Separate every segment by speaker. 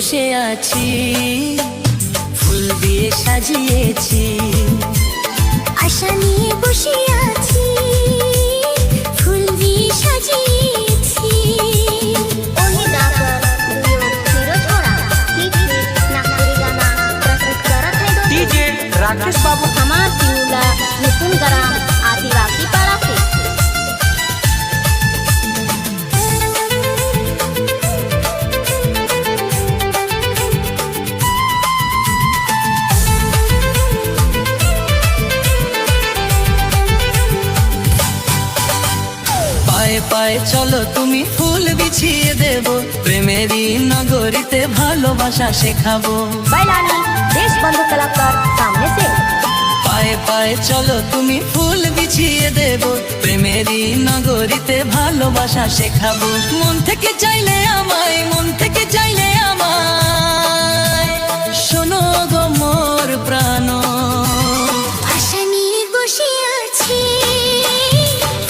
Speaker 1: বসে আছি, ফুল দিয়ে সাজিয়েছি।
Speaker 2: আশা নিয়ে বসে আছি, ফুল দিয়ে সাজিয়েছি।
Speaker 3: ओही गाकर दियो फिरो छोड़ा, हिट हिट नागपुरी गाना प्रस्तुत करत है दोस्तों।
Speaker 4: डीजे राकेश बाबू
Speaker 3: हमार सिंगला निपुण गराम आदिवासी पाड़ा से।
Speaker 1: পায়ে পায়ে চলো তুমি, ফুল বিছিয়ে দেব, প্রেমেরই নগরীতে ভালোবাসা শেখাবো।
Speaker 3: बैलानी देश बंधु कलाकार सामने से।
Speaker 1: পায়ে পায়ে চলো তুমি, ফুল বিছিয়ে দেব, প্রেমেরই নগরীতে ভালোবাসা শেখাবো। মন থেকে চাইলে আমায়, মন থেকে চাইলে আমায়, শোনো গো মোর প্রাণ।
Speaker 2: আশা নিয়ে বসে আছি,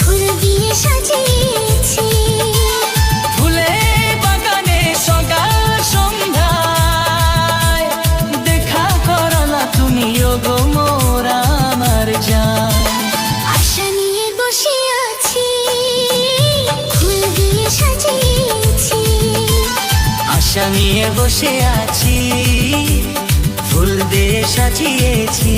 Speaker 2: ফুল দিয়ে সাজিয়েছি।
Speaker 1: ফুলে বাগানে সকাল সন্ধ্যায় দেখা করো না তুমি গো মোর আমার জান।
Speaker 2: আশা নিয়ে বসে আছি, ফুল দিয়ে সাজিয়েছি।
Speaker 1: আশা নিয়ে বসে আছি, ফুল দিয়ে সাজিয়েছি।